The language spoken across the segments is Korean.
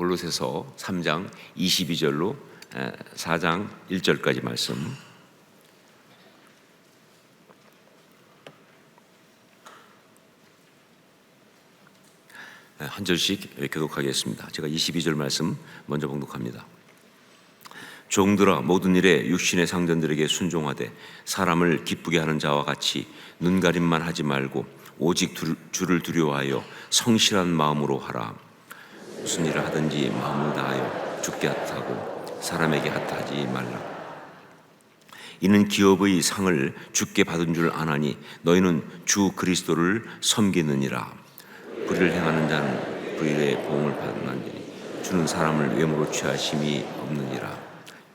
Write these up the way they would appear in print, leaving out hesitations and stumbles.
골로새서 3장 22절로 4장 1절까지 말씀. 한 절씩 교독하겠습니다. 제가 22절 말씀 먼저 봉독합니다. 종들아, 모든 일에 육신의 상전들에게 순종하되 사람을 기쁘게 하는 자와 같이 눈가림만 하지 말고 오직 주를 두려워하여 성실한 마음으로 하라. 무슨 일을 하든지 마음을 다하여 주께 핫하고 사람에게 핫하지 말라. 이는 기업의 상을 주께 받은 줄 아나니 너희는 주 그리스도를 섬기느니라. 불의를 행하는 자는 불의의 보응을 받느니라. 주는 사람을 외모로 취하심이 없느니라.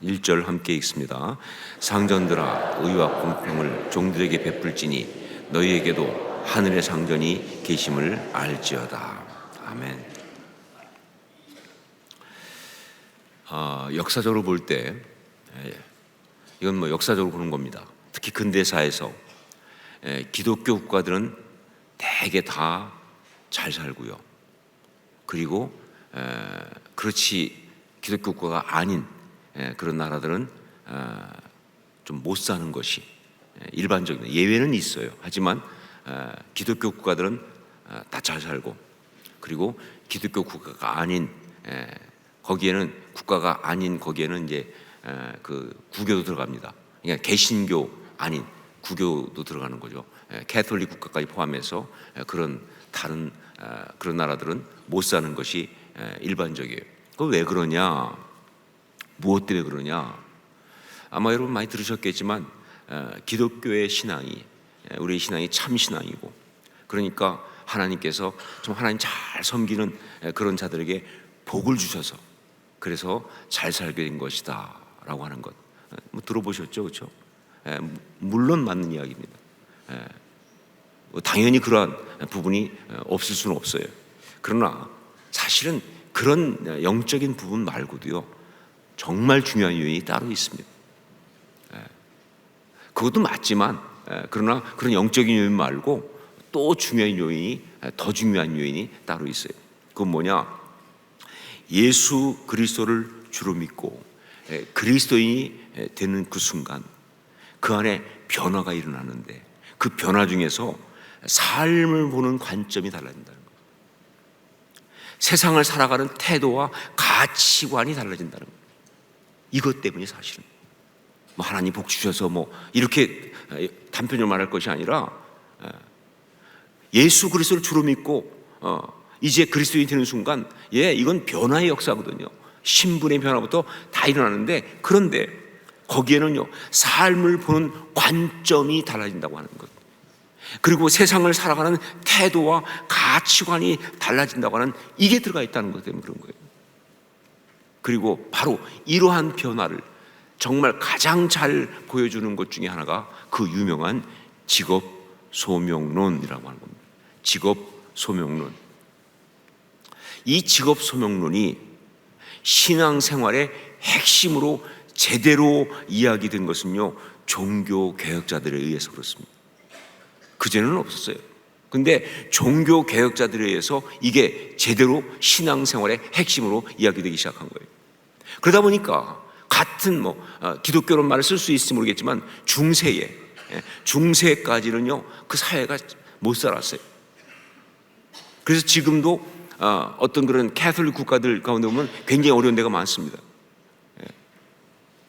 1절 함께 읽습니다. 상전들아, 의와 공평을 종들에게 베풀지니 너희에게도 하늘의 상전이 계심을 알지어다. 아멘. 역사적으로 볼 때 이건 역사적으로 보는 겁니다. 특히 근대사에서 기독교 국가들은 대개 다 잘 살고요. 그리고 그렇지 기독교 국가가 아닌 그런 나라들은 좀 못 사는 것이 일반적인, 예외는 있어요. 하지만 기독교 국가들은 다 잘 살고, 그리고 기독교 국가가 아닌 거기에는 국가가 아닌 거기에는 이제 그 구교도 들어갑니다. 그러니까 개신교 아닌 구교도 들어가는 거죠. 캐톨릭 국가까지 포함해서 그런 다른 그런 나라들은 못 사는 것이 일반적이에요. 그 왜 그러냐? 무엇 때문에 그러냐? 아마 여러분 많이 들으셨겠지만 기독교의 신앙이, 우리의 신앙이 참 신앙이고, 그러니까 하나님께서 좀 하나님 잘 섬기는 그런 자들에게 복을 주셔서 그래서 잘 살게 된 것이다 라고 하는 것, 들어보셨죠? 그렇죠? 물론 맞는 이야기입니다. 당연히 그러한 부분이 없을 수는 없어요. 그러나 사실은 그런 영적인 부분 말고도요, 정말 중요한 요인이 따로 있습니다. 그것도 맞지만 그러나 그런 영적인 요인 말고 또 중요한 요인이, 더 중요한 요인이 따로 있어요. 그건 뭐냐? 예수 그리스도를 주로 믿고 그리스도인이 되는 그 순간 그 안에 변화가 일어나는데, 그 변화 중에서 삶을 보는 관점이 달라진다는 거예요. 세상을 살아가는 태도와 가치관이 달라진다는 거예요. 이것 때문에 사실은 하나님 복 주셔서 이렇게 단편적으로 말할 것이 아니라, 예수 그리스도를 주로 믿고 이제 그리스도인이 되는 순간 이건 변화의 역사거든요. 신분의 변화부터 다 일어나는데, 그런데 거기에는요 삶을 보는 관점이 달라진다고 하는 것, 그리고 세상을 살아가는 태도와 가치관이 달라진다고 하는 이게 들어가 있다는 것 때문에 그런 거예요. 그리고 바로 이러한 변화를 정말 가장 잘 보여주는 것 중에 하나가 그 유명한 직업 소명론이라고 하는 겁니다. 직업 소명론. 이 직업 소명론이 신앙생활의 핵심으로 제대로 이야기된 것은요 종교 개혁자들에 의해서 그렇습니다. 그전에는 없었어요. 근데 종교 개혁자들에 의해서 이게 제대로 신앙생활의 핵심으로 이야기되기 시작한 거예요. 그러다 보니까 같은 기독교란 말을 쓸 수 있을지 모르겠지만 중세까지는요 그 사회가 못 살았어요. 그래서 지금도 어떤 그런 캐톨릭 국가들 가운데 보면 굉장히 어려운 데가 많습니다.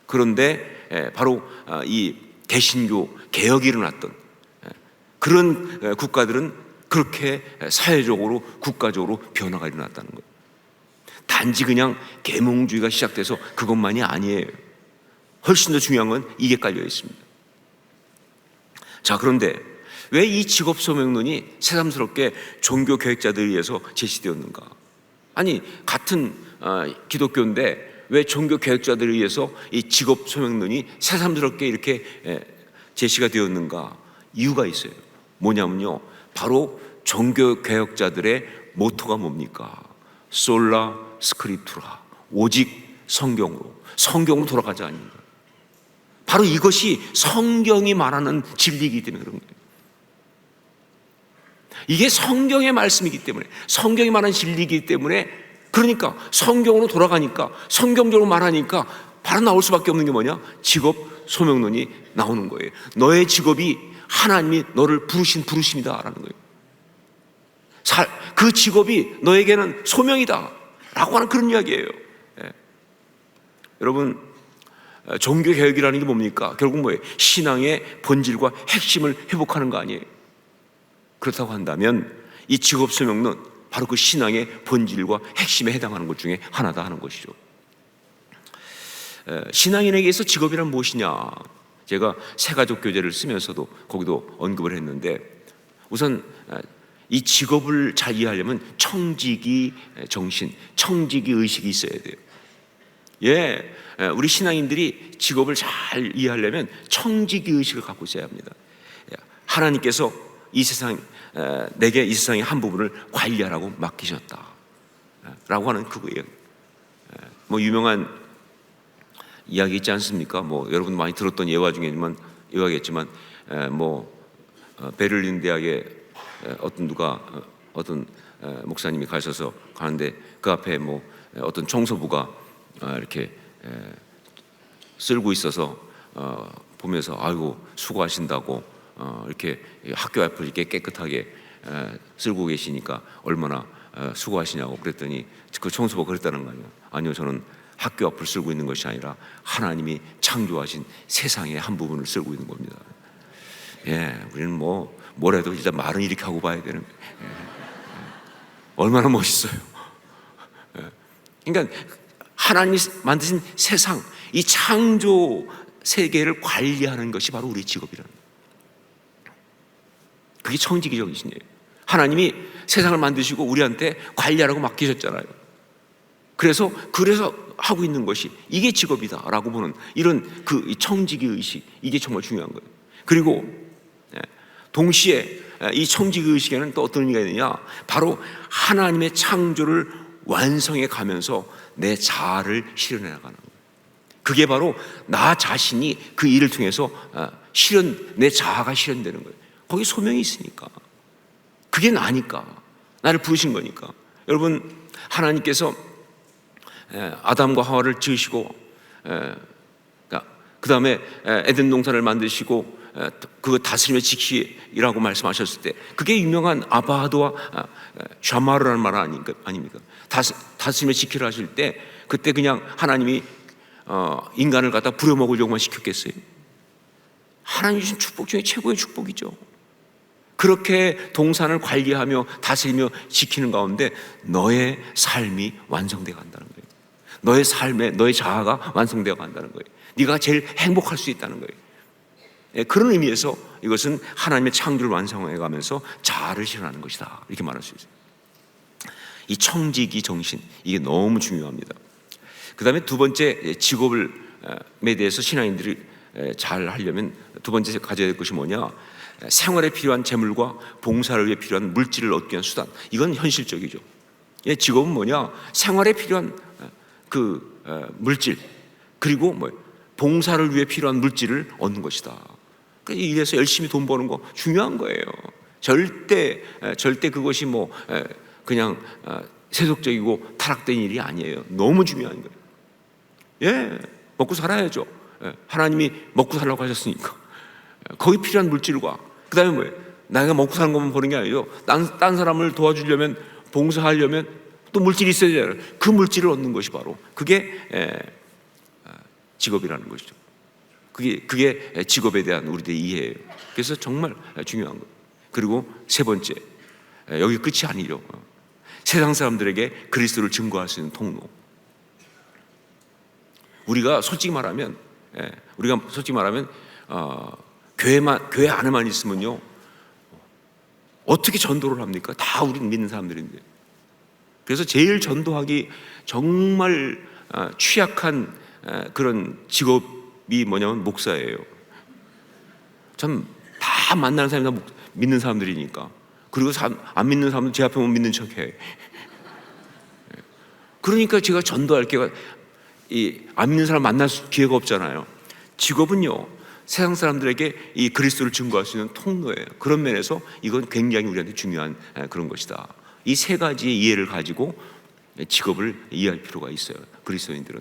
그런데 바로 이 개신교 개혁이 일어났던 그런 국가들은 그렇게 사회적으로 국가적으로 변화가 일어났다는 거예요. 단지 그냥 계몽주의가 시작돼서 그것만이 아니에요. 훨씬 더 중요한 건 이게 깔려 있습니다. 자, 그런데 왜 이 직업 소명론이 새삼스럽게 종교 개혁자들에 의해서 제시되었는가? 아니, 같은 기독교인데 왜 종교 개혁자들에 의해서 이 직업 소명론이 새삼스럽게 이렇게 제시가 되었는가? 이유가 있어요. 뭐냐면요, 바로 종교 개혁자들의 모토가 뭡니까? 솔라 스크립투라, 오직 성경으로 돌아가자 아닌가? 바로 이것이 성경이 말하는 진리이기 때문에 그런 거예요. 이게 성경의 말씀이기 때문에, 성경이 말하는 진리이기 때문에 그러니까 성경으로 돌아가니까, 성경적으로 말하니까 바로 나올 수밖에 없는 게 뭐냐? 직업 소명론이 나오는 거예요. 너의 직업이 하나님이 너를 부르신 부르심이다라는 거예요. 그 직업이 너에게는 소명이다 라고 하는 그런 이야기예요. 예. 여러분, 종교개혁이라는 게 뭡니까? 결국 뭐예요? 신앙의 본질과 핵심을 회복하는 거 아니에요? 그렇다고 한다면 이 직업 소명론, 바로 그 신앙의 본질과 핵심에 해당하는 것 중에 하나다 하는 것이죠. 신앙인에게서 직업이란 무엇이냐? 제가 새가족 교재를 쓰면서도 거기도 언급을 했는데, 우선 이 직업을 잘 이해하려면 청지기 정신, 청지기 의식이 있어야 돼요. 예, 우리 신앙인들이 직업을 잘 이해하려면 청지기 의식을 갖고 있어야 합니다. 하나님께서 이 세상, 내게 이 세상의 한 부분을 관리하라고 맡기셨다 라고 하는 그거예요. 뭐 유명한 이야기 있지 않습니까? 뭐 여러분 많이 들었던 예화 중에만 예화겠지만, 베를린 대학에 어떤 목사님이 가셔서 가는데 그 앞에 어떤 청소부가 이렇게 쓸고 있어서 보면서 아이고 수고하신다고 이렇게 학교 앞을 이렇게 깨끗하게 쓸고 계시니까 얼마나 수고하시냐고 그랬더니 그 청소부가 그랬다는 거 아니에요. 아니요, 저는 학교 앞을 쓸고 있는 것이 아니라 하나님이 창조하신 세상의 한 부분을 쓸고 있는 겁니다. 예, 우리는 뭐래도 일단 말은 이렇게 하고 봐야 되는 거예요. 얼마나 멋있어요. 그러니까 하나님이 만드신 세상, 이 창조 세계를 관리하는 것이 바로 우리의 직업이라는 거예요. 그게 청지기 정신이에요. 하나님이 세상을 만드시고 우리한테 관리하라고 맡기셨잖아요. 그래서 하고 있는 것이 이게 직업이다라고 보는 이런 이 청지기 의식, 이게 정말 중요한 거예요. 그리고 동시에 이 청지기 의식에는 또 어떤 의미가 있느냐? 바로 하나님의 창조를 완성해 가면서 내 자아를 실현해 나가는 거예요. 그게 바로 나 자신이 그 일을 통해서 내 자아가 실현되는 거예요. 거기 소명이 있으니까, 그게 나니까, 나를 부르신 거니까. 여러분, 하나님께서 아담과 하와를 지으시고 그 다음에 에덴 동산을 만드시고 그 다스림에 지키라고 말씀하셨을 때, 그게 유명한 아바하도와 샤마르라는 말 아닙니까? 다스림에 지키라 하실 때, 그때 그냥 하나님이 인간을 갖다 부려먹으려고만 시켰겠어요? 하나님 주신 축복 중에 최고의 축복이죠. 그렇게 동산을 관리하며 다스리며 지키는 가운데 너의 삶이 완성되어 간다는 거예요. 너의 삶에 너의 자아가 완성되어 간다는 거예요. 네가 제일 행복할 수 있다는 거예요. 그런 의미에서 이것은 하나님의 창조를 완성해 가면서 자아를 실현하는 것이다, 이렇게 말할 수 있어요. 이 청지기 정신, 이게 너무 중요합니다. 그 다음에 두 번째, 직업에 대해서 신앙인들이 잘 하려면 두 번째 가져야 될 것이 뭐냐? 생활에 필요한 재물과 봉사를 위해 필요한 물질을 얻기 위한 수단. 이건 현실적이죠. 직업은 뭐냐? 생활에 필요한 물질, 그리고 봉사를 위해 필요한 물질을 얻는 것이다. 이래서 열심히 돈 버는 거 중요한 거예요. 절대 그것이 그냥 세속적이고 타락된 일이 아니에요. 너무 중요한 거예요. 예, 먹고 살아야죠. 하나님이 먹고 살라고 하셨으니까. 거기 필요한 물질과, 그 다음에 뭐예요? 내가 먹고 사는 것만 버는 게 아니죠. 딴 사람을 도와주려면, 봉사하려면 또 물질이 있어야 되잖아요. 그 물질을 얻는 것이 바로 그게 직업이라는 것이죠. 그게 직업에 대한 우리들의 이해예요. 그래서 정말 중요한 거예요. 그리고 세 번째, 여기 끝이 아니죠. 세상 사람들에게 그리스도를 증거할 수 있는 통로. 우리가 솔직히 말하면 교회 안에만 있으면요, 어떻게 전도를 합니까? 다 우리는 믿는 사람들인데. 그래서 제일 전도하기 정말 취약한 그런 직업이 뭐냐면 목사예요. 참 다 만나는 사람이 다 믿는 사람들이니까. 그리고 안 믿는 사람은 제 앞에 오면 믿는 척해. 그러니까 제가 전도할 기회가, 안 믿는 사람 만날 기회가 없잖아요. 직업은요, 세상 사람들에게 이 그리스도를 증거할 수 있는 통로예요. 그런 면에서 이건 굉장히 우리한테 중요한 그런 것이다. 이 세 가지의 이해를 가지고 직업을 이해할 필요가 있어요. 그리스도인들은.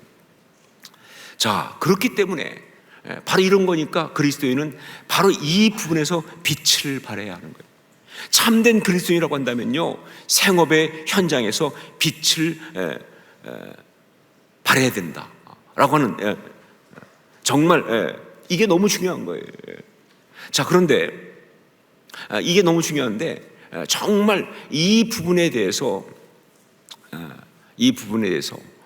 자, 그렇기 때문에 바로 이런 거니까 그리스도인은 바로 이 부분에서 빛을 발해야 하는 거예요. 참된 그리스도인이라고 한다면요, 생업의 현장에서 빛을 발해야 된다라고 하는, 정말 이게 너무 중요한 거예요. 자, 그런데 이게 너무 중요한데 정말 이 부분에 대해서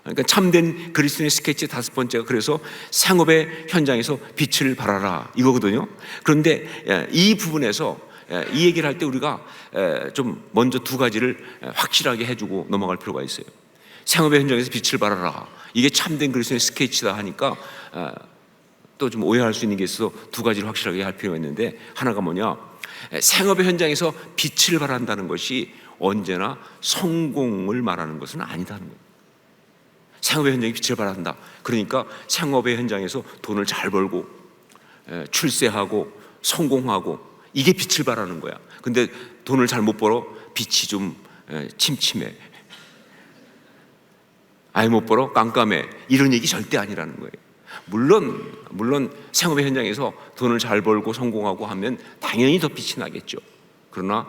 그러니까 참된 그리스도인의 스케치 5번째가 그래서 생업의 현장에서 빛을 발하라 이거거든요. 그런데 이 부분에서 이 얘기를 할 때 우리가 좀 먼저 2가지를 확실하게 해주고 넘어갈 필요가 있어요. 생업의 현장에서 빛을 발하라, 이게 참된 그리스도인의 스케치다 하니까 또 좀 오해할 수 있는 게 있어서 2가지를 확실하게 할 필요가 있는데, 하나가 뭐냐, 생업의 현장에서 빛을 발한다는 것이 언제나 성공을 말하는 것은 아니다는 거예요. 생업의 현장에 빛을 발한다, 그러니까 생업의 현장에서 돈을 잘 벌고 출세하고 성공하고, 이게 빛을 발하는 거야. 근데 돈을 잘 못 벌어, 빛이 좀 침침해, 아예 못 벌어, 깜깜해, 이런 얘기 절대 아니라는 거예요. 물론 생업의 현장에서 돈을 잘 벌고 성공하고 하면 당연히 더 빛이 나겠죠. 그러나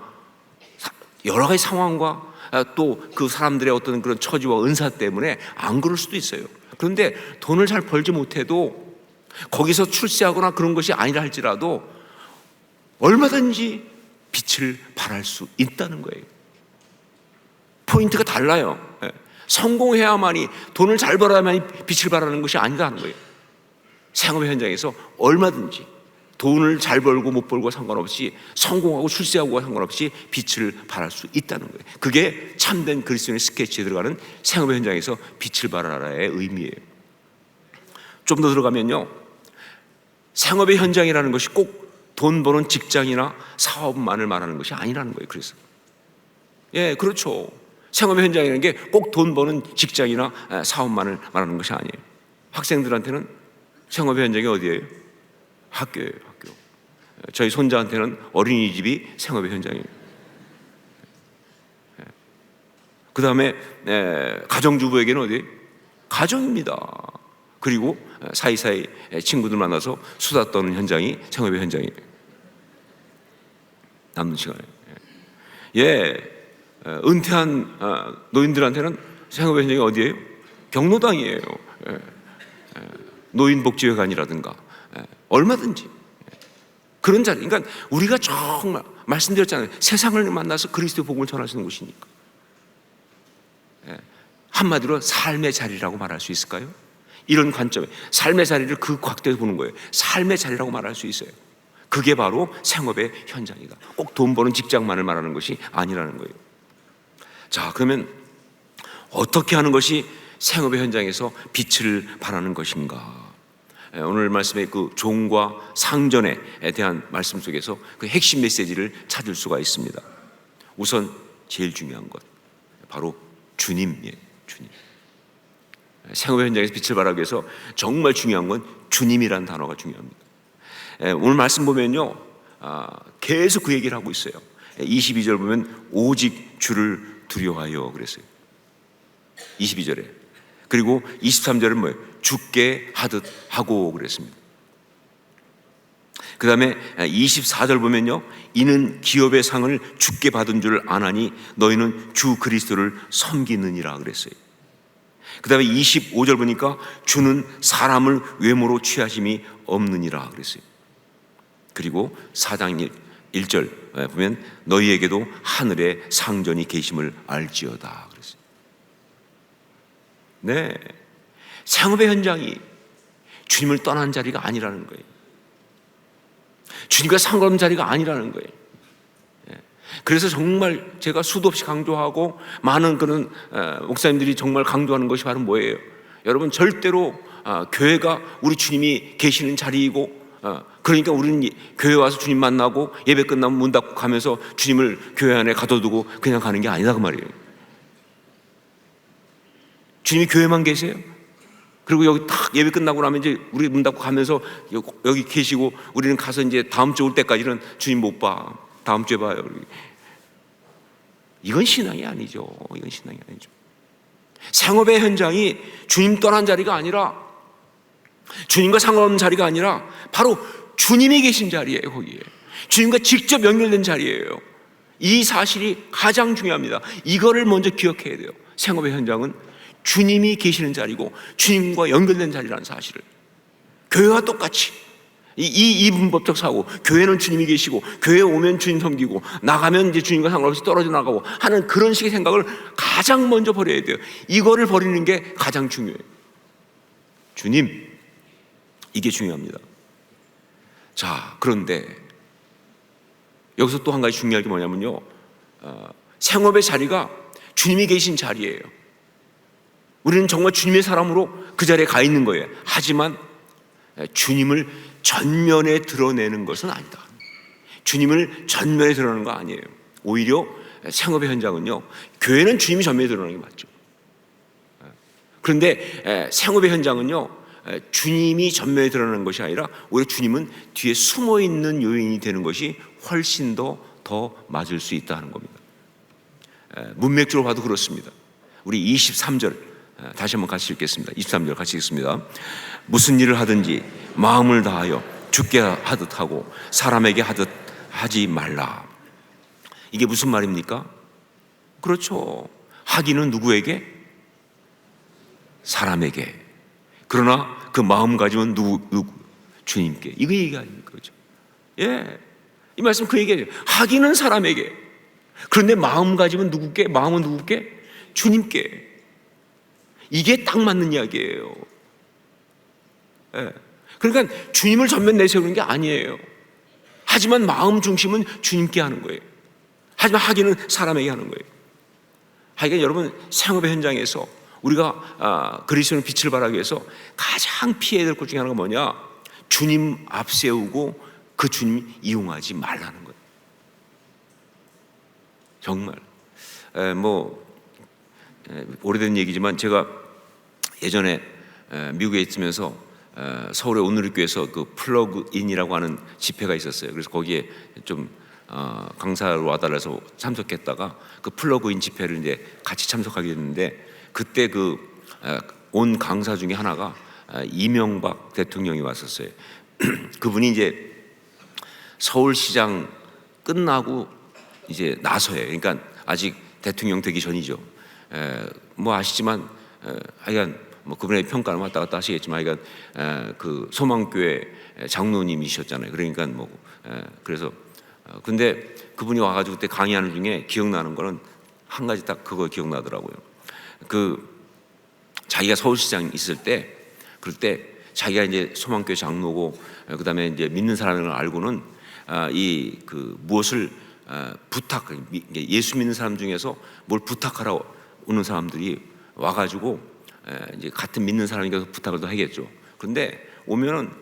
여러 가지 상황과 또 그 사람들의 어떤 그런 처지와 은사 때문에 안 그럴 수도 있어요. 그런데 돈을 잘 벌지 못해도 거기서 출세하거나 그런 것이 아니라 할지라도 얼마든지 빛을 발할 수 있다는 거예요. 포인트가 달라요. 성공해야만이, 돈을 잘 벌어야만이 빛을 발하는 것이 아니라는 거예요. 생업의 현장에서 얼마든지 돈을 잘 벌고 못 벌고 상관없이, 성공하고 출세하고 상관없이 빛을 발할 수 있다는 거예요. 그게 참된 그리스도인의 스케치에 들어가는 생업의 현장에서 빛을 발하라의 의미예요. 좀 더 들어가면요, 생업의 현장이라는 것이 꼭 돈 버는 직장이나 사업만을 말하는 것이 아니라는 거예요. 그래서 그렇죠. 생업의 현장이라는 게 꼭 돈 버는 직장이나 사업만을 말하는 것이 아니에요. 학생들한테는 생업의 현장이 어디예요? 학교예요. 학교. 저희 손자한테는 어린이집이 생업의 현장이에요. 그 다음에 가정주부에게는 어디예요? 가정입니다. 그리고 사이사이 친구들 만나서 수다 떠는 현장이 생업의 현장이에요. 남는 시간에. 은퇴한 노인들한테는 생업의 현장이 어디예요? 경로당이에요. 노인복지회관이라든가 얼마든지 그런 자리. 그러니까 우리가 정말 말씀드렸잖아요. 세상을 만나서 그리스도의 복음을 전하시는 곳이니까. 한마디로 삶의 자리라고 말할 수 있을까요? 이런 관점에 삶의 자리를 그 각도에서 보는 거예요. 삶의 자리라고 말할 수 있어요. 그게 바로 생업의 현장이다. 꼭 돈 버는 직장만을 말하는 것이 아니라는 거예요. 자, 그러면 어떻게 하는 것이 생업의 현장에서 빛을 발하는 것인가? 오늘 말씀의 그 종과 상전에 대한 말씀 속에서 그 핵심 메시지를 찾을 수가 있습니다. 우선 제일 중요한 것, 바로 주님이에요. 주님. 생업의 현장에서 빛을 발하기 위해서 정말 중요한 건 주님이라는 단어가 중요합니다. 오늘 말씀 보면요, 계속 그 얘기를 하고 있어요. 22절 보면 오직 주를 두려워하여 그랬어요. 22절에. 그리고 23절은 뭐예요? 죽게 하듯 하고 그랬습니다. 그 다음에 24절 보면요, 이는 기업의 상을 죽게 받은 줄 아나니 너희는 주 그리스도를 섬기느니라 그랬어요. 그 다음에 25절 보니까 주는 사람을 외모로 취하심이 없느니라 그랬어요. 그리고 4장 1절 보면 너희에게도 하늘에 상전이 계심을 알지어다 그랬어요. 네, 생업의 현장이 주님을 떠난 자리가 아니라는 거예요. 주님과 상관없는 자리가 아니라는 거예요. 그래서 정말 제가 수도 없이 강조하고 많은 그런 목사님들이 정말 강조하는 것이 바로 뭐예요? 여러분, 절대로 교회가 우리 주님이 계시는 자리이고, 그러니까 우리는 교회 와서 주님 만나고 예배 끝나면 문 닫고 가면서 주님을 교회 안에 가둬두고 그냥 가는 게 아니다 그 말이에요. 주님이 교회만 계세요. 그리고 여기 딱 예배 끝나고 나면 이제 우리 문 닫고 가면서 여기 계시고 우리는 가서 이제 다음 주 올 때까지는 주님 못 봐. 다음 주에 봐요. 이건 신앙이 아니죠. 이건 신앙이 아니죠. 생업의 현장이 주님 떠난 자리가 아니라, 주님과 상관없는 자리가 아니라 바로 주님이 계신 자리예요. 거기에 주님과 직접 연결된 자리예요. 이 사실이 가장 중요합니다. 이거를 먼저 기억해야 돼요. 생업의 현장은 주님이 계시는 자리고 주님과 연결된 자리라는 사실을. 교회와 똑같이 이 문법적 사고, 교회는 주님이 계시고 교회에 오면 주님 섬기고 나가면 이제 주님과 상관없이 떨어져 나가고 하는 그런 식의 생각을 가장 먼저 버려야 돼요. 이거를 버리는 게 가장 중요해요. 주님, 이게 중요합니다. 자, 그런데 여기서 또 한 가지 중요한 게 뭐냐면요, 생업의 자리가 주님이 계신 자리예요. 우리는 정말 주님의 사람으로 그 자리에 가 있는 거예요. 하지만 주님을 전면에 드러내는 것은 아니다. 주님을 전면에 드러내는 거 아니에요. 오히려 생업의 현장은요, 교회는 주님이 전면에 드러내는 게 맞죠. 그런데 생업의 현장은요, 주님이 전면에 드러나는 것이 아니라 오히려 주님은 뒤에 숨어있는 요인이 되는 것이 훨씬 더 맞을 수 있다는 겁니다. 문맥적으로 봐도 그렇습니다. 우리 23절 다시 한번 같이 읽겠습니다. 23절 같이 읽습니다. 무슨 일을 하든지 마음을 다하여 주께 하듯 하고 사람에게 하듯 하지 말라. 이게 무슨 말입니까? 그렇죠. 하기는 누구에게? 사람에게. 그러나 그 마음가짐은 누구? 주님께. 이거 얘기 아닙니까? 그렇죠? 예. 이 말씀 그 얘기예요. 하기는 사람에게. 그런데 마음가짐은 누구께? 마음은 누구께? 주님께. 이게 딱 맞는 이야기예요. 예. 그러니까 주님을 전면 내세우는 게 아니에요. 하지만 마음 중심은 주님께 하는 거예요. 하지만 하기는 사람에게 하는 거예요. 하여간 여러분, 생업의 현장에서 우리가 그리스도의 빛을 발하기 위해서 가장 피해야 될 것 중에 하나가 뭐냐? 주님 앞세우고 그 주님 이용하지 말라는 거예요. 정말 오래된 얘기지만 제가 예전에 미국에 있으면서 서울의 온누리교회에서 그 플러그인이라고 하는 집회가 있었어요. 그래서 거기에 좀 강사로 와달라서 참석했다가 그 플러그인 집회를 이제 같이 참석하게 됐는데, 그때 온 강사 중에 하나가 이명박 대통령이 왔었어요. 그분이 이제 서울시장 끝나고 이제 나서요. 그러니까 아직 대통령 되기 전이죠. 아시지만 하여간 그분의 평가는 왔다 갔다 하시겠지만 하여간 그 소망교회 장로님이셨잖아요. 그러니까 그래서 근데 그분이 와가지고 그때 강의하는 중에 기억나는 거는 한 가지 딱 그거 기억나더라고요. 자기가 서울시장 있을 때, 그럴 때 자기가 이제 소망교회 장로고 그다음에 이제 믿는 사람을 알고는 무엇을 예수 믿는 사람 중에서 뭘 부탁하러 오는 사람들이 와가지고 이제 같은 믿는 사람이니까 부탁을 더 하겠죠. 그런데 오면은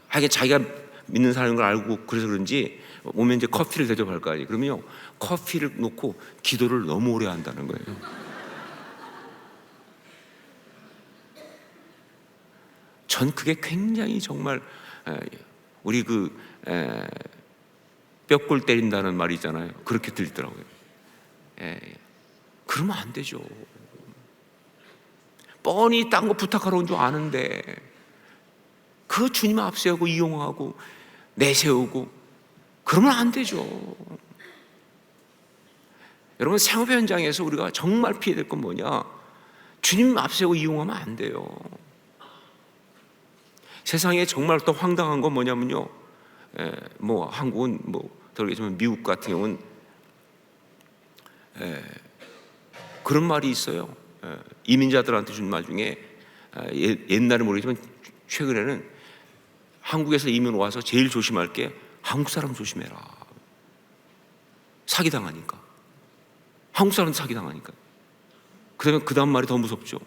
하긴 자기가 믿는 사람인 걸 알고 그래서 그런지 오면 이제 커피를 대접할 거 아니에요. 그러면요, 커피를 놓고 기도를 너무 오래 한다는 거예요. 전 그게 굉장히 정말 우리 뼈골 때린다는 말이 있잖아요. 그렇게 들리더라고요. 그러면 안 되죠. 뻔히 딴 거 부탁하러 온 줄 아는데 그 주님 앞세우고 이용하고 내세우고 그러면 안 되죠. 여러분, 생업의 현장에서 우리가 정말 피해야 될 건 뭐냐? 주님 앞세우고 이용하면 안 돼요. 세상에 정말 또 황당한 건 뭐냐면요, 한국은 더겠지만 미국 같은 경우는 그런 말이 있어요. 이민자들한테 준 말 중에 옛날에 모르겠지만 최근에는 한국에서 이민 와서 제일 조심할 게 한국 사람 조심해라. 사기당하니까. 한국 사람도 사기당하니까. 그 다음 말이 더 무섭죠.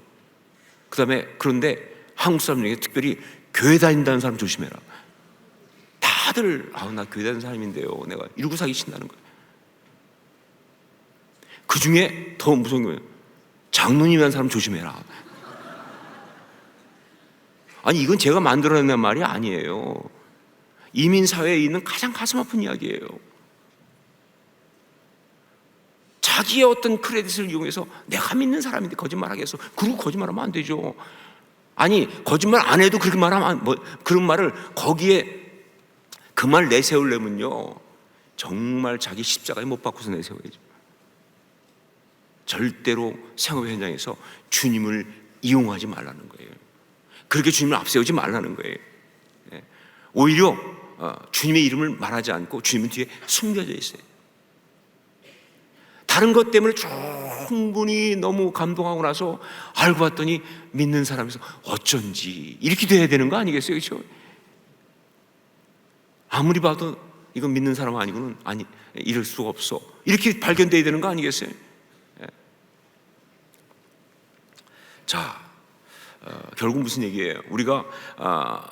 그런데 한국 사람 중에 특별히 교회 다닌다는 사람 조심해라. 다들 나 교회 다니는 사람인데요, 내가 이러고 사기 친다는 거예요. 그 중에 더 무서운 거예요. 장로님이라는 사람 조심해라. 아니, 이건 제가 만들어낸 말이 아니에요. 이민사회에 있는 가장 가슴 아픈 이야기예요. 자기의 어떤 크레딧을 이용해서 내가 믿는 사람인데 거짓말하게 해서, 그리고 거짓말하면 안 되죠. 아니, 거짓말 안 해도 그렇게 말하면 그런 말을 거기에 그 말 내세우려면요 정말 자기 십자가에 못 박고서 내세워야죠. 절대로 생업의 현장에서 주님을 이용하지 말라는 거예요. 그렇게 주님을 앞세우지 말라는 거예요. 오히려 주님의 이름을 말하지 않고 주님은 뒤에 숨겨져 있어요. 다른 것 때문에 충분히 너무 감동하고 나서 알고 봤더니 믿는 사람에서 어쩐지 이렇게 돼야 되는 거 아니겠어요? 그렇죠? 아무리 봐도 이건 믿는 사람 아니고는 이럴 수가 없어, 이렇게 발견돼야 되는 거 아니겠어요? 자, 결국 무슨 얘기예요? 우리가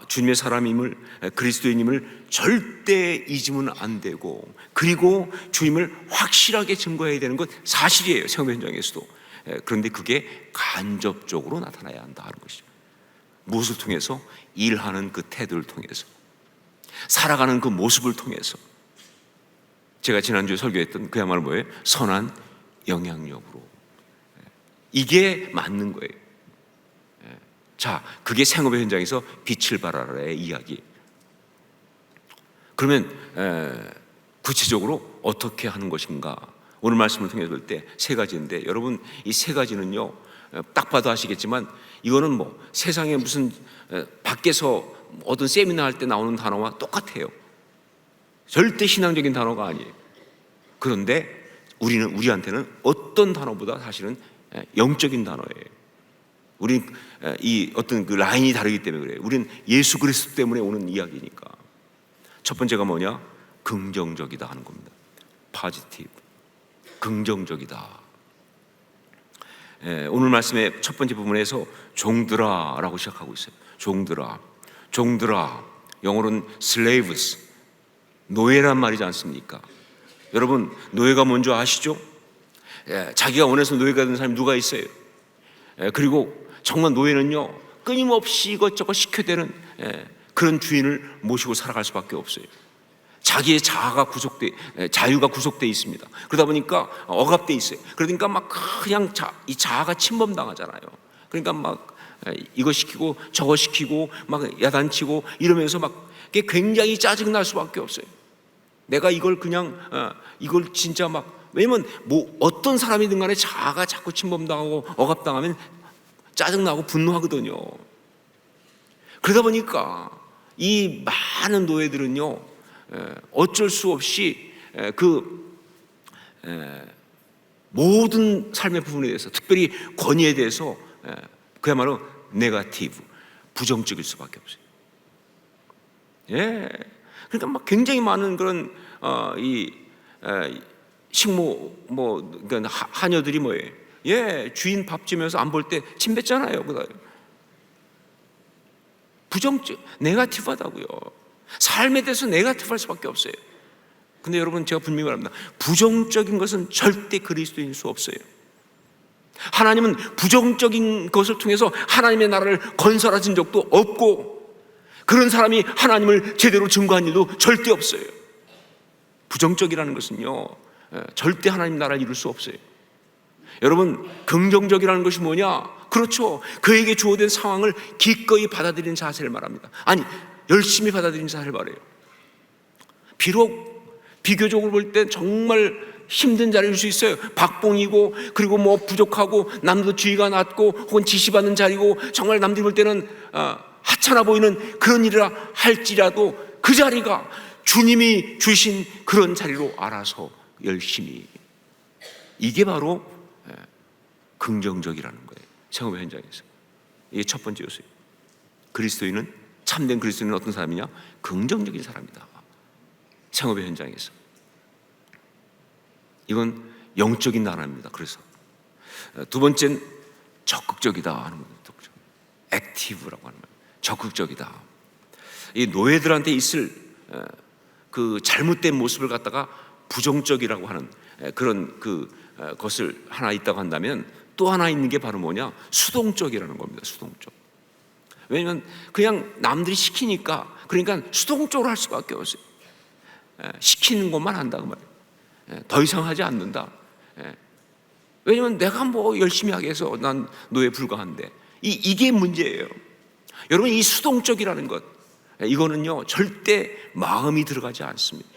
주님의 사람임을, 그리스도인임을 절대 잊으면 안 되고, 그리고 주님을 확실하게 증거해야 되는 것 사실이에요, 생업 현장에서도. 그런데 그게 간접적으로 나타나야 한다 하는 것이죠. 무엇을 통해서? 일하는 그 태도를 통해서, 살아가는 그 모습을 통해서. 제가 지난주에 설교했던 그야말로 뭐예요? 선한 영향력으로. 이게 맞는 거예요. 자, 그게 생업의 현장에서 빛을 발하라의 이야기. 그러면 구체적으로 어떻게 하는 것인가? 오늘 말씀을 통해서 볼 때 세 가지인데, 여러분 이 세 가지는요 딱 봐도 아시겠지만 이거는 뭐 세상에 무슨 밖에서 어떤 세미나 할 때 나오는 단어와 똑같아요. 절대 신앙적인 단어가 아니에요. 그런데 우리한테는 어떤 단어보다 사실은 영적인 단어예요. 우린 이 어떤 그 라인이 다르기 때문에 그래요. 우린 예수 그리스도 때문에 오는 이야기니까. 첫 번째가 뭐냐? 긍정적이다 하는 겁니다. positive. 긍정적이다. 오늘 말씀의 첫 번째 부분에서 종들아 라고 시작하고 있어요. 종들아. 영어로는 slaves, 노예란 말이지 않습니까? 여러분, 노예가 뭔지 아시죠? 자기가 원해서 노예가 된 사람이 누가 있어요? 그리고 정말 노예는요 끊임없이 이것저것 시켜대는 그런 주인을 모시고 살아갈 수밖에 없어요. 자기의 자유가 구속되어 있습니다. 그러다 보니까 억압되어 있어요. 그러니까 막 그냥 이 자아가 침범당하잖아요. 그러니까 막 이거 시키고 저거 시키고 막 야단치고 이러면서 막 굉장히 짜증날 수밖에 없어요. 내가 이걸 그냥 이걸 진짜 막, 왜냐면 뭐 어떤 사람이든 간에 자아가 자꾸 침범당하고 억압당하면 짜증나고 분노하거든요. 그러다 보니까 이 많은 노예들은요 어쩔 수 없이 그 모든 삶의 부분에 대해서, 특별히 권위에 대해서 그야말로 네거티브, 부정적일 수밖에 없어요. 그러니까 막 굉장히 많은 그런 식모 그러니까 하녀들이 뭐예요? 주인 밥 주면서 안 볼 때 침 뱉잖아요. 부정적, 네거티브하다고요. 삶에 대해서 네거티브할 수밖에 없어요. 근데 여러분, 제가 분명히 말합니다. 부정적인 것은 절대 그리스도인일 수 없어요. 하나님은 부정적인 것을 통해서 하나님의 나라를 건설하신 적도 없고, 그런 사람이 하나님을 제대로 증거한 일도 절대 없어요. 부정적이라는 것은요 절대 하나님 나라를 이룰 수 없어요. 여러분, 긍정적이라는 것이 뭐냐? 그렇죠, 그에게 주어진 상황을 기꺼이 받아들이는 자세를 말합니다. 아니, 열심히 받아들이는 자세를 말해요. 비록 비교적으로 볼 때 정말 힘든 자리일 수 있어요. 박봉이고, 그리고 뭐 부족하고, 남도 지위가 낮고, 혹은 지시받는 자리고, 정말 남들이 볼 때는 하찮아 보이는 그런 일이라 할지라도 그 자리가 주님이 주신 그런 자리로 알아서 열심히, 이게 바로 긍정적이라는 거예요. 생업의 현장에서. 이게 첫 번째 요소예요. 그리스도인은, 참된 그리스도인은 어떤 사람이냐? 긍정적인 사람이다. 생업의 현장에서. 이건 영적인 나라입니다. 그래서 두 번째는 적극적이다 하는 겁니다. 액티브라고 하는 거예요. 적극적이다. 이 노예들한테 있을 그 잘못된 모습을 갖다가 부정적이라고 하는 그런 것을 하나 있다고 한다면, 또 하나 있는 게 바로 뭐냐? 수동적이라는 겁니다. 수동적. 왜냐하면 그냥 남들이 시키니까, 그러니까 수동적으로 할 수밖에 없어요. 시키는 것만 한다 그 말이에요. 더 이상 하지 않는다. 왜냐면 내가 뭐 열심히 하게 해서 난 노예 불과한데, 이게 문제예요. 여러분, 이 수동적이라는 것, 이거는요 절대 마음이 들어가지 않습니다.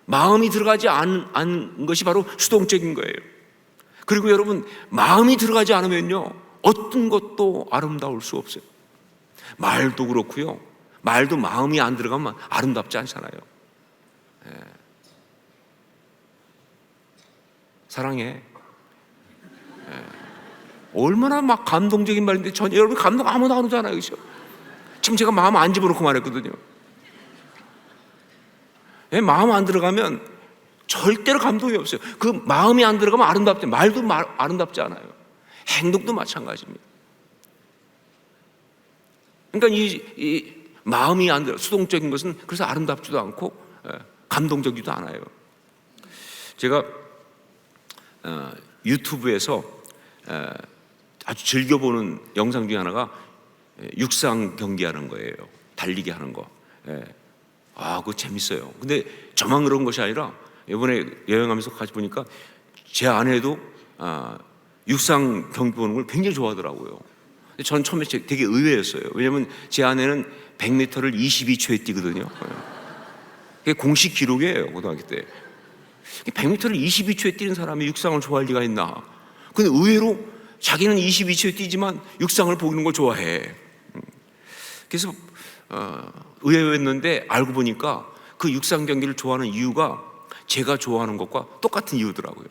마음이 들어가지 않은 것이 바로 수동적인 거예요. 그리고 여러분, 마음이 들어가지 않으면요 어떤 것도 아름다울 수 없어요. 말도 그렇고요, 말도 마음이 안 들어가면 아름답지 않잖아요. 사랑해. 얼마나 막 감동적인 말인데, 여러분 감동 아무도 안 오잖아요, 그렇죠? 지금 제가 마음 안 집어넣고 말했거든요. 마음 안 들어가면 절대로 감동이 없어요. 그 마음이 안 들어가면 아름답지, 말도 아름답지 않아요. 행동도 마찬가지입니다. 그러니까 이 마음이 안 들어, 수동적인 것은 그래서 아름답지도 않고 감동적이지도 않아요. 제가 유튜브에서 아주 즐겨보는 영상 중에 하나가 육상 경기하는 거예요. 달리기 하는 거. 그거 재밌어요. 근데 저만 그런 것이 아니라 이번에 여행하면서 같이 보니까 제 아내도 육상 경기 보는 걸 굉장히 좋아하더라고요. 근데 저는 처음에 되게 의외였어요. 왜냐하면 제 아내는 100m를 22초에 뛰거든요. 그게 공식 기록이에요, 고등학교 때. 100m를 22초에 뛰는 사람이 육상을 좋아할 리가 있나. 근데 의외로 자기는 22초에 뛰지만 육상을 보는 걸 좋아해. 그래서 의외였는데 알고 보니까 그 육상 경기를 좋아하는 이유가 제가 좋아하는 것과 똑같은 이유더라고요.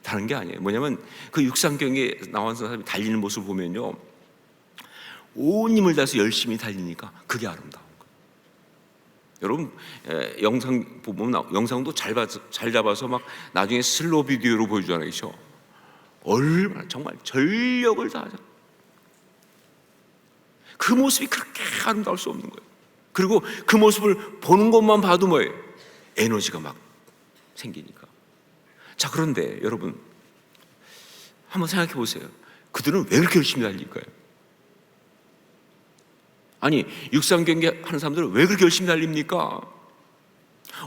다른 게 아니에요. 뭐냐면 그 육상 경기에 나와서 사람이 달리는 모습을 보면요, 온 힘을 다해서 열심히 달리니까 그게 아름다운 거예요. 여러분, 영상 보면 영상도 잘 잡아서 막 나중에 슬로우 비디오로 보여주잖아요, 그렇죠? 얼마나 정말 전력을 다하죠. 그 모습이 그렇게 아름다울 수 없는 거예요. 그리고 그 모습을 보는 것만 봐도 뭐예요? 에너지가 막 생기니까. 자, 그런데 여러분 한번 생각해 보세요. 그들은 왜 그렇게 열심히 달릴까요? 아니, 육상 경기 하는 사람들은 왜 그렇게 열심히 달립니까?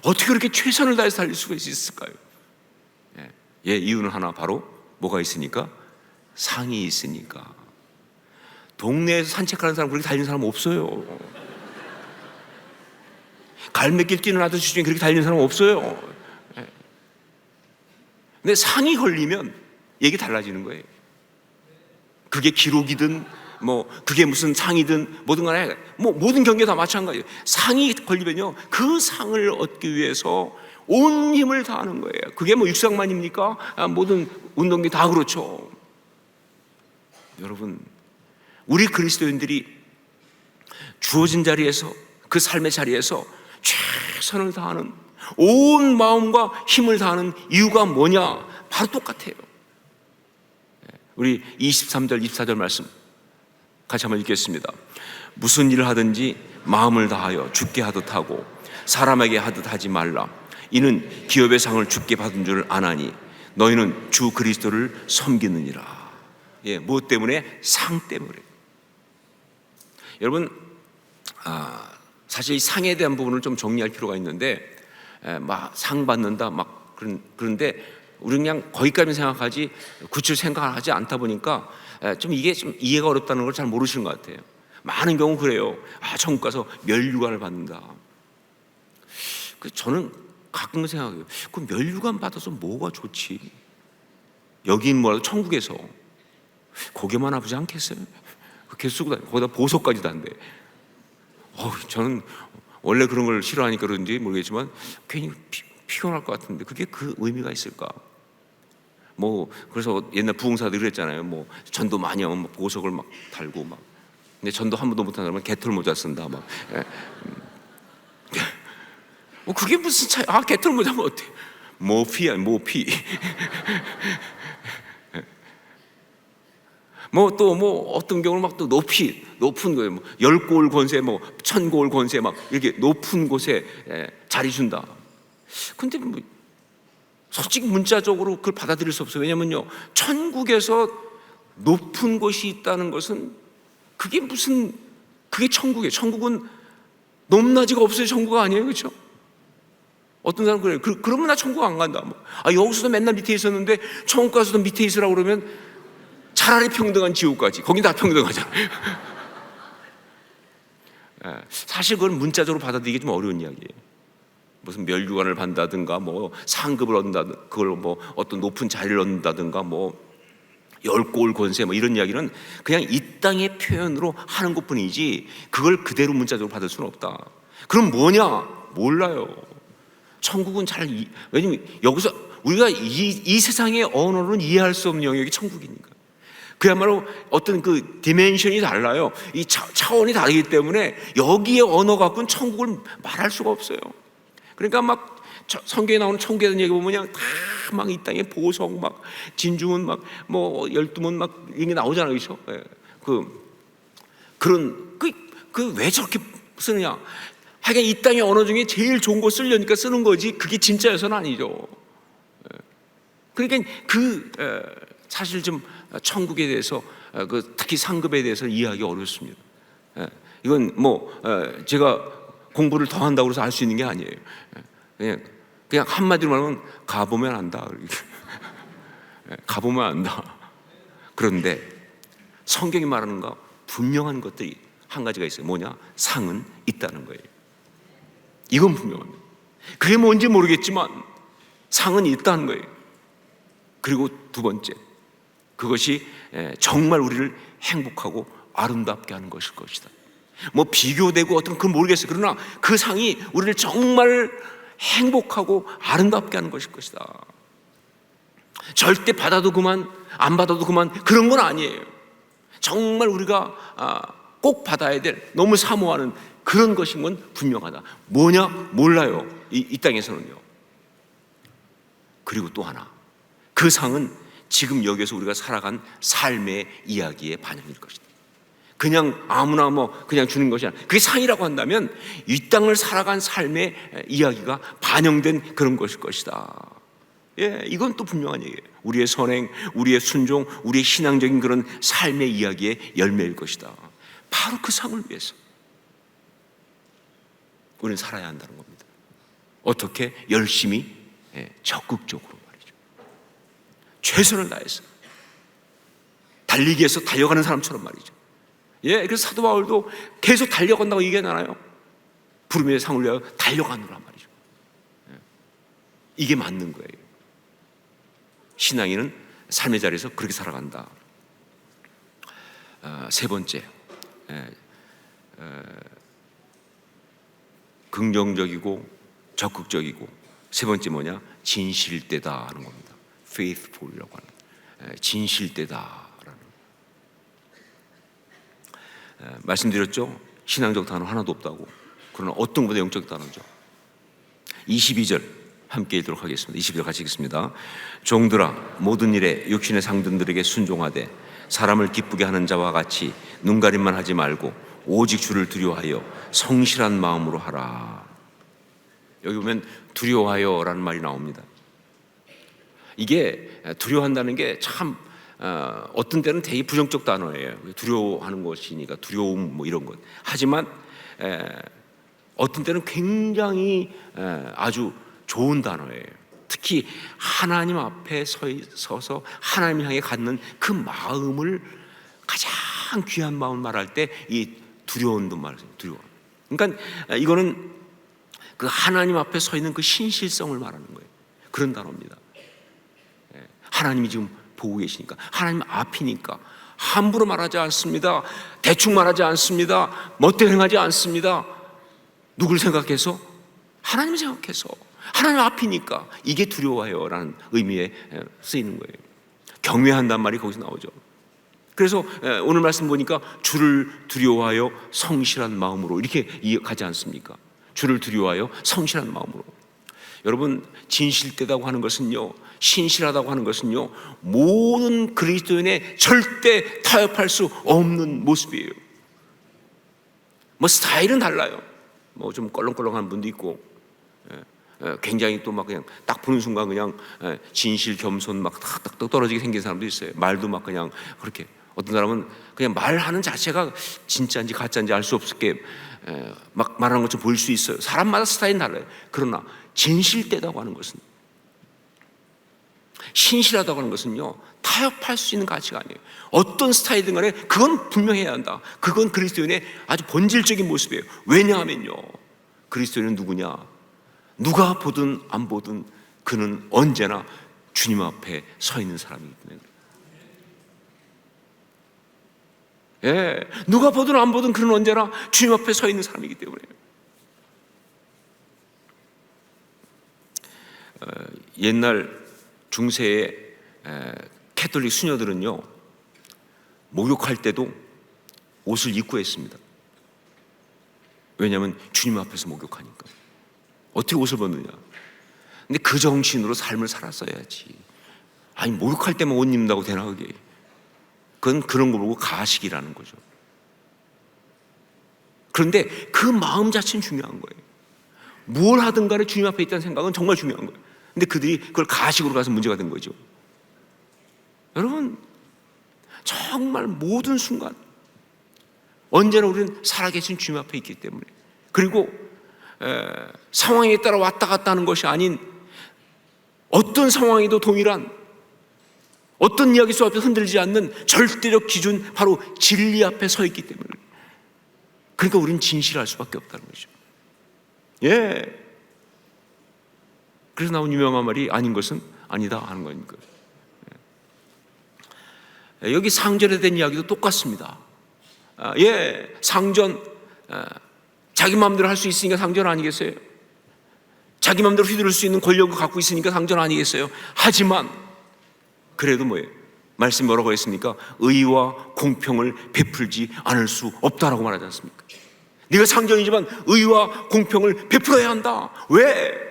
어떻게 그렇게 최선을 다해서 달릴 수가 있을까요? 이유는 하나, 바로 뭐가 있으니까? 상이 있으니까. 동네에서 산책하는 사람 그렇게 달리는 사람 없어요. 갈매길 뛰는 아저씨 중에 그렇게 달리는 사람 없어요. 근데 상이 걸리면 얘기 달라지는 거예요. 그게 기록이든 뭐 그게 무슨 상이든 뭐든 간에 뭐 모든 경기에 다 마찬가지예요. 상이 걸리면요 그 상을 얻기 위해서 온 힘을 다하는 거예요. 그게 뭐 육상만입니까? 모든 운동이 다 그렇죠. 여러분, 우리 그리스도인들이 주어진 자리에서, 그 삶의 자리에서 최선을 다하는, 온 마음과 힘을 다하는 이유가 뭐냐? 바로 똑같아요. 우리 23절 24절 말씀 같이 한번 읽겠습니다. 무슨 일을 하든지 마음을 다하여 주께 하듯 하고 사람에게 하듯 하지 말라. 이는 기업의 상을 주께 받은 줄 아나니 너희는 주 그리스도를 섬기느니라. 무엇 때문에? 상 때문에. 여러분, 사실 이 상에 대한 부분을 좀 정리할 필요가 있는데, 막 상 받는다 막 그런데 우리 그냥 거기까지 생각하지 구체적으로 생각을 하지 않다 보니까 좀 이게 좀 이해가 어렵다는 걸 잘 모르시는 것 같아요. 많은 경우 그래요. 천국 가서 멸류관을 받는다. 저는 가끔 생각해요. 그 멸류관 받아서 뭐가 좋지? 여긴 뭐라도 천국에서 고개만 아프지 않겠어요? 계속 쓰고 다니고 거기다 보석까지 단대. 저는 원래 그런 걸 싫어하니까 그런지 모르겠지만 괜히 피곤할 것 같은데 그게 그 의미가 있을까? 그래서 옛날 부흥사들이 그랬잖아요. 전도 많이 하면 보석을 막 달고 막. 근데 전도 한 번도 못하는 사람은 개털 모자 쓴다 막. 그게 무슨 차이? 개털 모자면 어때? 모피야, 모피. 어떤 경우는 막 또 높은 거예요. 10고을 권세, 1000고을 권세 막 이렇게 높은 곳에 자리 준다. 근데 솔직히 문자적으로 그걸 받아들일 수 없어요. 왜냐면요, 천국에서 높은 곳이 있다는 것은 그게 천국이에요. 천국은 높낮이가 없어요. 천국 아니에요, 그렇죠? 어떤 사람은 그래요. 그러면 나 천국 안 간다. 뭐. 여기서도 맨날 밑에 있었는데 천국 가서도 밑에 있으라고 그러면 차라리 평등한 지옥 가지. 거긴 다 평등하잖아요. 사실 그건 문자적으로 받아들이기 좀 어려운 이야기예요. 무슨 멸류관을 받는다든가 뭐 상급을 얻는다든가 그걸 뭐 어떤 높은 자리를 얻는다든가 뭐 열골 권세 뭐 이런 이야기는 그냥 이 땅의 표현으로 하는 것뿐이지 그걸 그대로 문자적으로 받을 수는 없다. 그럼 뭐냐? 몰라요. 천국은 왜냐면 여기서 우리가 이 세상의 언어로는 이해할 수 없는 영역이 천국이니까. 그야말로 어떤 그 디멘션이 달라요. 이 차원이 다르기 때문에 여기에 언어 갖고는 천국을 말할 수가 없어요. 그러니까 막 성경에 나오는 천국에 대한 얘기 보면 그냥 다 막 이 땅에 보석 막 진주문 막 뭐 12문 막 이런 게 나오잖아요. 그렇죠? 그런 왜 저렇게 쓰느냐? 하여간 이 땅의 언어 중에 제일 좋은 거 쓰려니까 쓰는 거지 그게 진짜여서는 아니죠. 그러니까 사실 좀 천국에 대해서 특히 상급에 대해서 이해하기 어렵습니다. 이건 뭐 제가 공부를 더 한다고 해서 알 수 있는 게 아니에요. 그냥 한마디로 말하면 가보면 안다. 가보면 안다. 그런데 성경이 말하는 거 분명한 것들이 한 가지가 있어요. 뭐냐? 상은 있다는 거예요. 이건 분명합니다. 그게 뭔지 모르겠지만 상은 있다는 거예요. 그리고 두 번째, 그것이 정말 우리를 행복하고 아름답게 하는 것일 것이다. 뭐 비교되고 어떤 그건 모르겠어요. 그러나 그 상이 우리를 정말 행복하고 아름답게 하는 것일 것이다. 절대 받아도 그만 안 받아도 그만 그런 건 아니에요. 정말 우리가 꼭 받아야 될 너무 사모하는 그런 것인 건 분명하다. 뭐냐? 몰라요. 이 땅에서는요. 그리고 또 하나, 그 상은 지금 여기서 우리가 살아간 삶의 이야기의 반영일 것이다. 그냥 아무나 뭐 그냥 주는 것이 아니라 그게 상이라고 한다면 이 땅을 살아간 삶의 이야기가 반영된 그런 것일 것이다. 이건 또 분명한 얘기예요. 우리의 선행, 우리의 순종, 우리의 신앙적인 그런 삶의 이야기의 열매일 것이다. 바로 그 상을 위해서 우리는 살아야 한다는 겁니다. 어떻게? 열심히, 적극적으로 말이죠. 최선을 다해서 달리기 위해서 달려가는 사람처럼 말이죠. 그래서 사도 바울도 계속 달려간다고 얘기하잖아요. 부름의 상을 위하여 달려가느란 말이죠. 이게 맞는 거예요. 신앙인은 삶의 자리에서 그렇게 살아간다. 세 번째, 긍정적이고 적극적이고, 세 번째 뭐냐? 진실되다 하는 겁니다. faithful이라고 하는, 진실되다라는. 말씀드렸죠? 신앙적 단어 하나도 없다고. 그러나 어떤 것보다 영적 단어죠. 22절 함께 읽도록 하겠습니다. 22절 같이 읽습니다. 종들아, 모든 일에 육신의 상등들에게 순종하되 사람을 기쁘게 하는 자와 같이 눈가림만 하지 말고 오직 주를 두려워하여 성실한 마음으로 하라. 여기 보면 두려워하여라는 말이 나옵니다. 이게 두려워한다는 게 참 어떤 때는 되게 부정적 단어예요. 두려워하는 것이니까 두려움 뭐 이런 것. 하지만 어떤 때는 굉장히 아주 좋은 단어예요. 특히 하나님 앞에 서서 하나님 향해 갖는 그 마음을, 가장 귀한 마음을 말할 때 이 두려움도 말해요. 두려움. 그러니까 이거는 그 하나님 앞에 서 있는 그 신실성을 말하는 거예요. 그런 단어입니다. 하나님이 지금 보고 계시니까, 하나님 앞이니까 함부로 말하지 않습니다. 대충 말하지 않습니다. 멋대로 행하지 않습니다. 누굴 생각해서? 하나님 생각해서. 하나님 앞이니까. 이게 두려워해요라는 의미에 쓰이는 거예요. 경외한단 말이 거기서 나오죠. 그래서 오늘 말씀 보니까 주를 두려워하여 성실한 마음으로 이렇게 가지 않습니까? 주를 두려워하여 성실한 마음으로. 여러분, 진실되다고 하는 것은요, 신실하다고 하는 것은요, 모든 그리스도인의 절대 타협할 수 없는 모습이에요. 뭐 스타일은 달라요. 뭐 좀 껄렁껄렁한 분도 있고, 굉장히 또 막 그냥 딱 보는 순간 그냥 진실 겸손 막 딱 떨어지게 생긴 사람도 있어요. 말도 막 그냥 그렇게 어떤 사람은 그냥 말하는 자체가 진짜인지 가짜인지 알 수 없게 막 말하는 것처럼 보일 수 있어요. 사람마다 스타일이 달라요. 그러나 진실되다고 하는 것은, 신실하다고 하는 것은요, 타협할 수 있는 가치가 아니에요. 어떤 스타일이든 간에 그건 분명해야 한다. 그건 그리스도인의 아주 본질적인 모습이에요. 왜냐하면요, 그리스도인은 누구냐? 누가 보든 안 보든 그는 언제나 주님 앞에 서 있는 사람이기 때문에. 예, 누가 보든 안 보든 그는 언제나 주님 앞에 서 있는 사람이기 때문에. 옛날 중세의 캐톨릭 수녀들은요, 목욕할 때도 옷을 입고 했습니다. 왜냐하면 주님 앞에서 목욕하니까. 어떻게 옷을 벗느냐? 근데 그 정신으로 삶을 살았어야지. 아니, 목욕할 때만 옷 입는다고 되나 그게? 그건 그런 거 보고 가식이라는 거죠. 그런데 그 마음 자체는 중요한 거예요. 뭘 하든 간에 주님 앞에 있다는 생각은 정말 중요한 거예요. 근데 그들이 그걸 가식으로 가서 문제가 된 거죠. 여러분, 정말 모든 순간 언제나 우리는 살아계신 주님 앞에 있기 때문에, 그리고 상황에 따라 왔다 갔다 하는 것이 아닌 어떤 상황에도 동일한, 어떤 이야기 속 앞에 흔들리지 않는 절대적 기준, 바로 진리 앞에 서 있기 때문에, 그러니까 우리는 진실할 수밖에 없다는 거죠. 예. 그래서 나온 유명한 말이 아닌 것은 아니다 하는 거니까요. 여기 상전에 대한 이야기도 똑같습니다. 예, 상전, 자기 마음대로 할 수 있으니까 상전 아니겠어요? 자기 마음대로 휘두를 수 있는 권력을 갖고 있으니까 상전 아니겠어요? 하지만 그래도 뭐예요? 말씀 뭐라고 했습니까? 의와 공평을 베풀지 않을 수 없다라고 말하지 않습니까? 네가 상전이지만 의와 공평을 베풀어야 한다. 왜?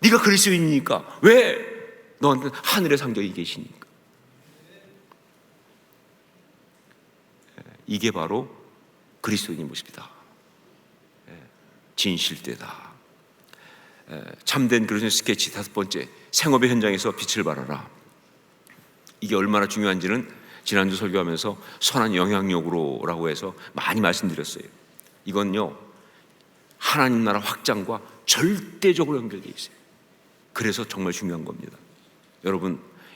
네가 그리스도인이니까. 왜? 너한테는 하늘의 상전이 계시니까. 이게 바로 그리스도인의 모습이다. 진실되다. 참된 그리스도인 스케치 5번째, 생업의 현장에서 빛을 발하라. 이게 얼마나 중요한지는 지난주 설교하면서 선한 영향력으로라고 해서 많이 말씀드렸어요. 이건요, 하나님 나라 확장과 절대적으로 연결되어 있어요. 그래서 정말 중요한 겁니다.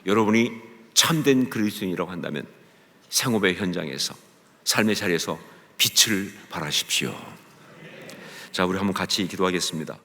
여러분이 참된 그리스도인이라고 한다면 생업의 현장에서, 삶의 자리에서 빛을 발하십시오. 자, 우리 한번 같이 기도하겠습니다.